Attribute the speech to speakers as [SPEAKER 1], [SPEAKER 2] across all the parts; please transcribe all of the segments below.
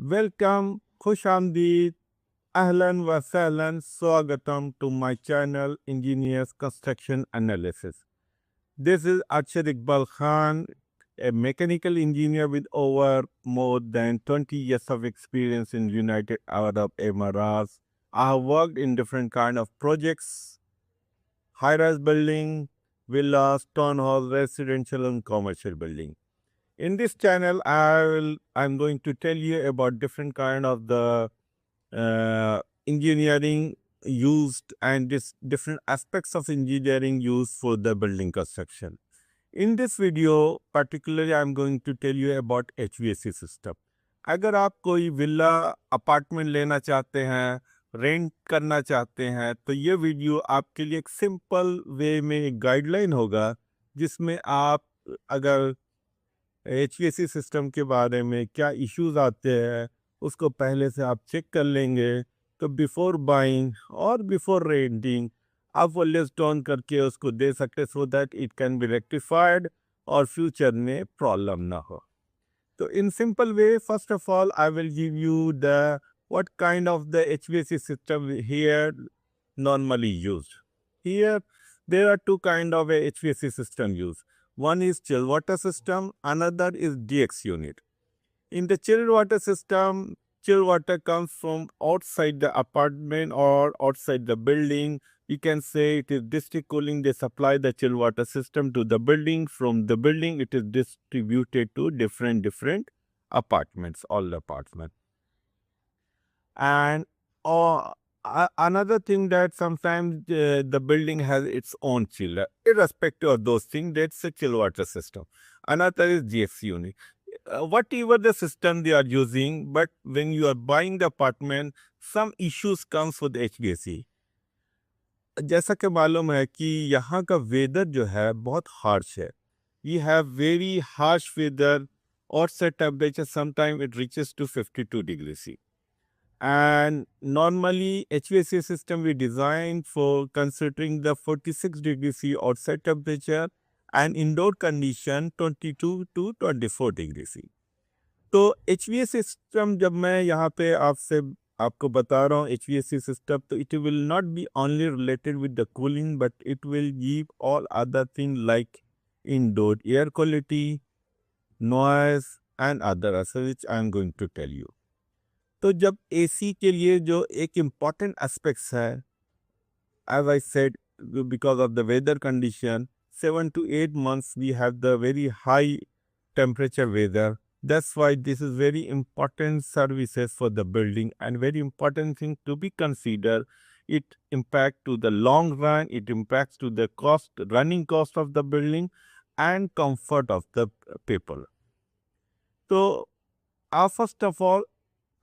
[SPEAKER 1] Welcome, Khush Amdeed, Ahlan wa Sahlan, Swagatam to my channel Engineers Construction Analysis. This is Arshad Iqbal Khan, a mechanical engineer with over more than 20 years of experience in United Arab Emirates. I have worked in different kind of projects, high-rise building, villas, townhall, residential and commercial building. In this channel, I'm going to tell you about different kind of the engineering used and different aspects of engineering used for the building construction. In this video, particularly, I'm going to tell you about HVAC system. अगर आप कोई villa apartment लेना चाहते हैं, rent करना चाहते हैं, तो ये वीडियो आपके लिए एक सिंपल वे में एक गाइडलाइन होगा, जिसमें आप अगर एचवीएसी सिस्टम के बारे में क्या इश्यूज आते हैं उसको पहले से आप चेक कर लेंगे, तो बिफोर बाइंग और बिफोर रेंटिंग आप वो लिस्ट डाउन करके उसको दे सकते, so that it can be rectified और फ्यूचर में प्रॉब्लम ना हो. तो in simple way, first of all I will give you the what kind of the HVAC system here normally used. Here there are two kind of a HVAC system used. One is chill water system, another is DX unit. In the chilled water system, chill water comes from outside the apartment or outside the building. You can say it is district cooling. They supply the chill water system to the building. From the building, it is distributed to different apartments, all apartments. And another thing that sometimes the building has its own chiller. Irrespective of those things, that's a chill water system. Another is GX unit. Whatever the system they are using, but when you are buying the apartment, some issues comes with HVAC. जैसा कि मालूम है कि यहाँ का weather जो है बहुत हार्श है. We have very harsh weather. Outside temperature sometimes it reaches to 52 degrees C. And normally HVAC system we design for considering the 46 degrees C outside temperature and indoor condition 22 to 24 degrees C. तो HVAC system जब मैं यहाँ पे आपको बता रहा हूँ HVAC system, तो it will not be only related with the cooling, but it will give all other things like indoor air quality, noise and other aspects which I am going to tell you. तो जब AC के लिए जो एक important aspects है, as I said, because of the weather condition, 7 to 8 months we have the very high temperature weather. That's why this is very important services for the building and very important thing to be considered. It impact to the long run, it impacts to the cost, running cost of the building and comfort of the people. So, first of all,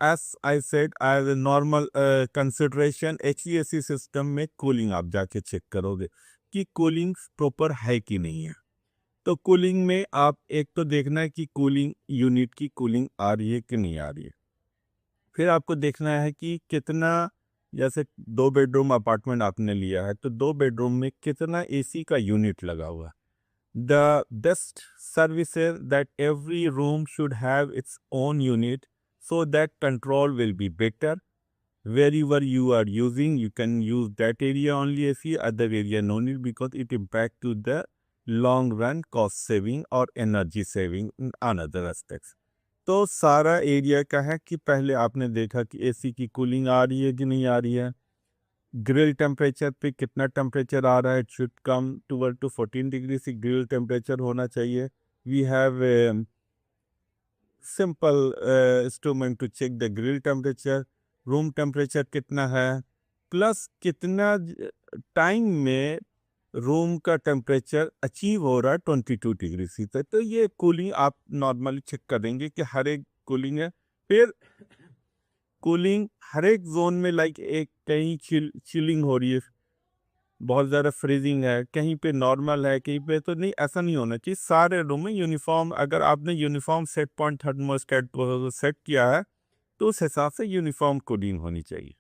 [SPEAKER 1] as I said, as a normal consideration, HVAC system में cooling आप जाके check करोगे कि cooling proper है कि नहीं है. तो कूलिंग में आप एक तो देखना है कि कूलिंग यूनिट की कूलिंग आ रही है कि नहीं आ रही है. फिर आपको देखना है कि कितना, जैसे 2 बेडरूम अपार्टमेंट आपने लिया है तो 2 बेडरूम में कितना एसी का यूनिट लगा हुआ है. The best service is that every room should have its own unit, so that control will be better. Wherever you are using, you can use that area only AC, other area no need, because it impact to the long run cost saving or energy saving in another aspects. तो सारा area का है कि पहले आपने देखा कि AC की कूलिंग आ रही है कि नहीं आ रही है. ग्रिल टेम्परेचर पे कितना टेम्परेचर आ रहा है, it should come toward to 14 degree से ग्रिल टेम्परेचर होना चाहिए. We have simple instrument to check the grill temperature. Room temperature कितना है, प्लस कितना टाइम में रूम का टेम्परेचर अचीव हो रहा है 22 डिग्री सी तक. तो ये कूलिंग आप नॉर्मली चेक करेंगे कि हर एक कूलिंग है. फिर कूलिंग हर एक जोन में लाइक एक कहीं चिलिंग हो रही है, बहुत ज़्यादा फ्रीजिंग है, कहीं पे नॉर्मल है, कहीं पे तो नहीं. ऐसा नहीं होना चाहिए. सारे रूम में यूनिफॉर्म, अगर आपने uniform set point thermostat set किया है तो उस हिसाब से यूनिफॉर्म कूलिंग होनी चाहिए.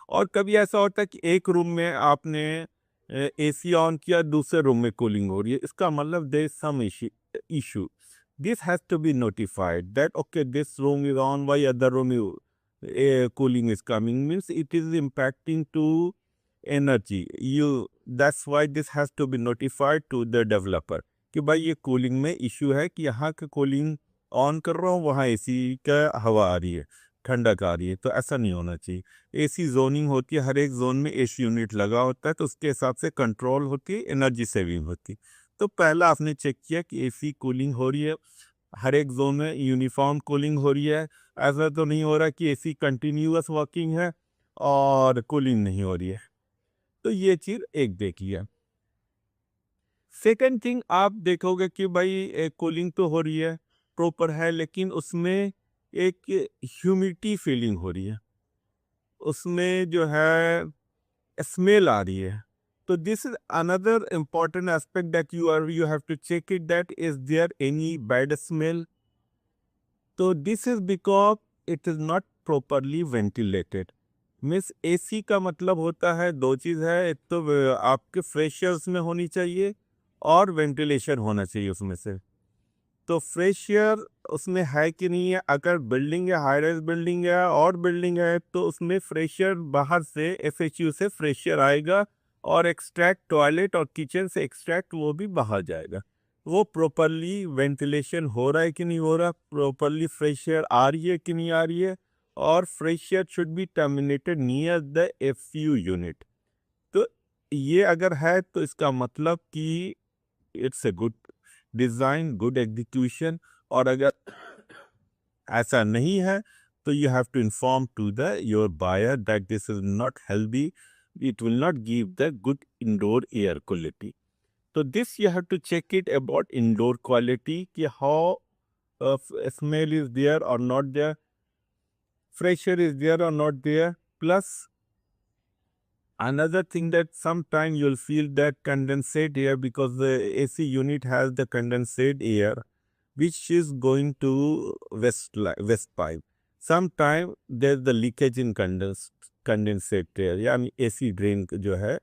[SPEAKER 1] और कभी ऐसा होता है कि एक रूम में आपने एसी ऑन किया, दूसरे रूम में कूलिंग हो रही है, इसका मतलब there is some issue. this has to be notified that okay, this room is on, why other room air cooling is coming, means it is impacting to energy. That's why this has to be notified to the developer कि भाई ये cooling में issue है कि यहाँ का cooling on कर रहा हूँ, वहाँ एसी का हवा आ रही है, ठंडक आ रही है। तो ऐसा नहीं होना चाहिए। एसी जोनिंग होती है, हर एक जोन में एसी यूनिट लगा होता है, तो उसके हिसाब से कंट्रोल होती है, एनर्जी सेविंग होती है। तो पहला आपने चेक किया कि एसी कूलिंग हो रही है, हर एक जोन में यूनिफॉर्म कूलिंग हो रही है। ऐसा तो नहीं हो रहा कि एसी कंटिन्यूअस वर्किंग है और कूलिंग नहीं हो रही है। तो ये चीज़ एक देखिए। सेकंड थिंग आप देखोगे कि भाई कूलिंग तो हो रही है, प्रॉपर है, लेकिन उसमें एक ह्यूमिडिटी फीलिंग हो रही है, उसमें जो है स्मेल आ रही है। तो this is another important aspect that you have to check it, that is there any bad smell. तो this is because it is not properly ventilated. Means AC का मतलब होता है दो चीज़ है, एक तो आपके फ्रेश एयर उसमें होनी चाहिए और वेंटिलेशन होना चाहिए उसमें से। तो फ्रेश एयर उसमें है कि नहीं है, अगर बिल्डिंग है, हाई राइज बिल्डिंग है और बिल्डिंग है, तो उसमें फ्रेश एयर बाहर से एफएचयू से फ्रेश एयर आएगा और एक्सट्रैक्ट टॉयलेट और किचन से एक्सट्रैक्ट वो भी बाहर जाएगा। वो प्रॉपरली वेंटिलेशन हो रहा है कि नहीं हो रहा, प्रॉपरली फ्रेश एयर आ रही है कि नहीं आ रही है, और fresh air should be terminated near the FU unit. तो ये अगर है तो इसका मतलब कि it's a good design, good execution. और अगर ऐसा नहीं है तो you have to inform to the your buyer that this is not healthy, it will not give the good indoor air quality. तो this you have to check it about indoor quality कि how smell is there or not there, fresh air is there or not there. Plus another thing that sometime you'll feel that condensate air, because the AC unit has the condensate air which is going to west pipe. Sometime there's the leakage in condensate air, यानी AC drain जो है,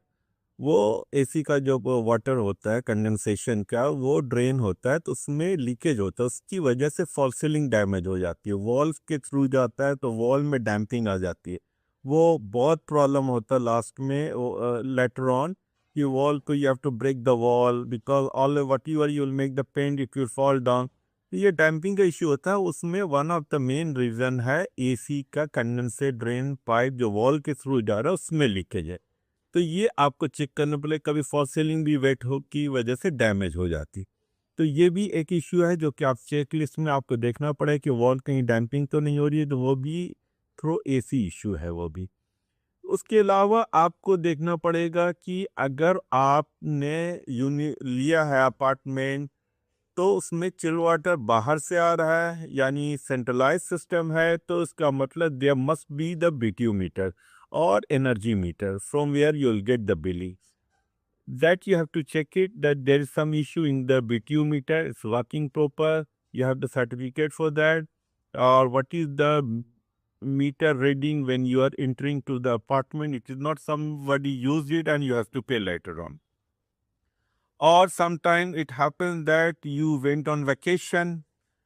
[SPEAKER 1] वो AC का जो water होता है condensation का, वो ड्रेन होता है, तो उसमें लीकेज होता है, उसकी वजह से फॉल सीलिंग डैमेज हो जाती है, वॉल के थ्रू जाता है तो वॉल में डैम्पिंग आ जाती है। वो बहुत प्रॉब्लम होता है लास्ट में लेटर ऑन कि वॉल को you have to break the wall because all what you will make the paint it will fall down. ये डैम्पिंग का इश्यू होता है, उसमें one of the main reason है एसी का कंडेंसेट ड्रेन पाइप जो वॉल के थ्रू जा रहा है उसमें लीकेज है। तो ये आपको चेक करना पड़ेगा, कभी फॉल सीलिंग भी वेट हो की वजह से डैमेज हो जाती। तो ये भी एक इश्यू है जो कि आप चेक लिस्ट में आपको देखना पड़ेगा कि वॉल कहीं डैम्पिंग तो नहीं हो रही है, तो वो भी थ्रू एसी इश्यू है वो भी। उसके अलावा आपको देखना पड़ेगा कि अगर आपने लिया है अपार्टमेंट तो उसमें चिल वाटर बाहर से आ रहा है, यानी सेंट्रलाइज सिस्टम है, तो इसका मतलब there must be the BTU meter or energy meter from where you'll get the billing. That you have to check it that there is some issue in the BTU meter, it's working proper, you have the certificate for that, or what is the meter reading when you are entering to the apartment. It is not somebody used it and you have to pay later on. Or sometimes it happens that you went on vacation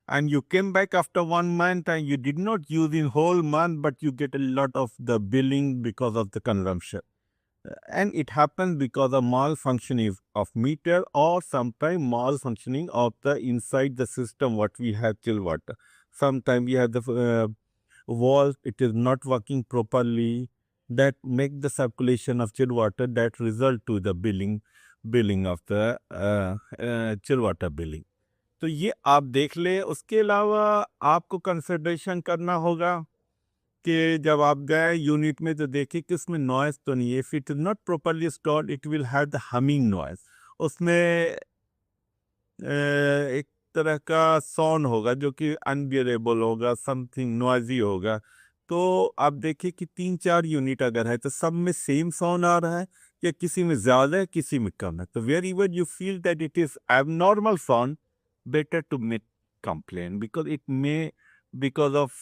[SPEAKER 1] and you came back after 1 month and you did not use in whole month, but you get a lot of the billing because of the consumption. And it happens because of malfunctioning of meter, or sometimes malfunctioning of the inside the system what we have chill water. Sometimes we have the wall, it is not working properly, that make the circulation of chill water, that result to the billing of the chill water billing. तो ये आप देख ले। उसके अलावा आपको consideration करना होगा कि जब आप गए यूनिट में तो देखिए कि उसमें नॉइज़ तो नहीं है। If it is not properly installed it will have the humming noise, उसमें एक तरह का साउंड होगा जो कि अनबियरेबल होगा, समथिंग नॉइजी होगा। तो आप देखिए कि 3-4 यूनिट अगर है तो सब में सेम साउंड आ रहा है या किसी में ज़्यादा है किसी में कम है। तो wherever you feel that it is abnormal sound, better to make complaint, because it may, because of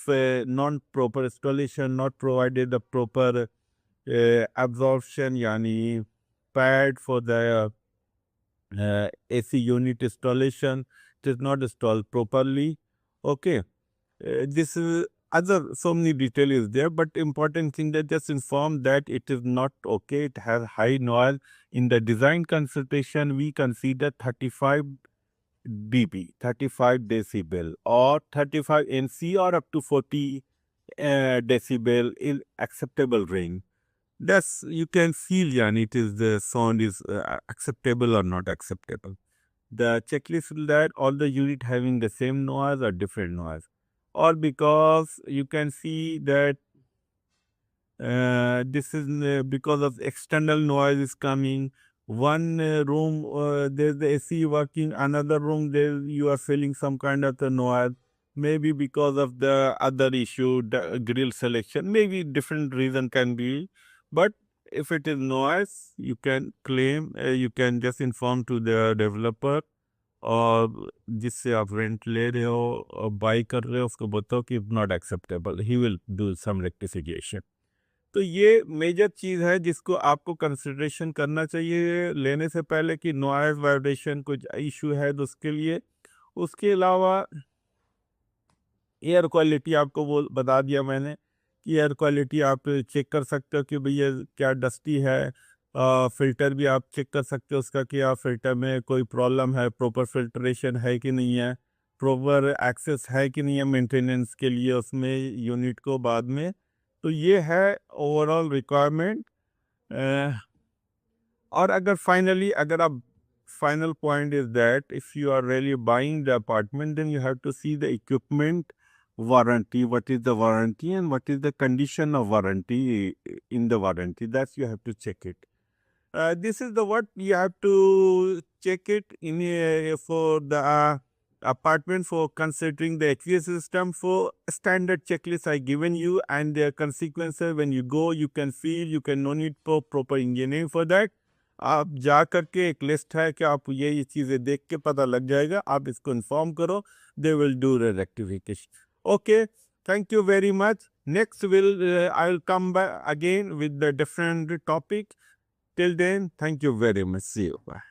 [SPEAKER 1] non-proper installation, not provided the proper absorption, yani pad for the AC unit installation, is not installed properly. Okay, this is other so many detail is there, but important thing that just inform that it is not okay. It has high noise. In the design consultation, we consider 35 dB, 35 decibel, or 35 NC, or up to 40 decibel in acceptable range. That's you can feel, yani, it is the sound is acceptable or not acceptable. The checklist will that all the unit having the same noise or different noise, or because you can see that this is because of external noise is coming. One room there's the AC working, another room there you are feeling some kind of the noise. Maybe because of the other issue, the grill selection. Maybe different reason can be, but if it is noise, you can claim. You can just inform to the developer, और जिससे आप rent ले रहे हो और by कर रहे हो उसको बताओ कि not acceptable, he will do some rectification. तो ये मेजर चीज़ है जिसको आपको कंसिडरेशन करना चाहिए लेने से पहले कि नॉइज वाइब्रेशन कुछ इशू है तो उसके लिए. उसके अलावा एयर क्वालिटी आपको वो बता दिया मैंने कि एयर क्वालिटी आप चेक कर सकते हो कि भैया क्या डस्टी है. फ़िल्टर भी आप चेक कर सकते हो उसका कि आप फ़िल्टर में कोई प्रॉब्लम है, प्रॉपर फ़िल्ट्रेशन है कि नहीं है, प्रॉपर एक्सेस है कि नहीं है मेंटेनेंस के लिए उसमें यूनिट को बाद में. तो ये है ओवरऑल रिक्वायरमेंट. और अगर फाइनली अगर आप final point is that if you are really buying the apartment, then you have to see the equipment warranty, what is the warranty and what is the condition of warranty in the warranty. That's you have to check it. This is the what you have to check it in for the apartment for considering the HVAC system. For standard checklist I given you and their consequences when you go, you can feel, you can no need for proper engineering for that. आप जा करके एक list है कि आप ये चीज़ें देख के पता लग जाएगा, आप इसको इन्फॉर्म करो, they will do rectification. Okay, thank you very much. Next will I will come back again with the different topic. Till then, thank you very much. See you. Bye.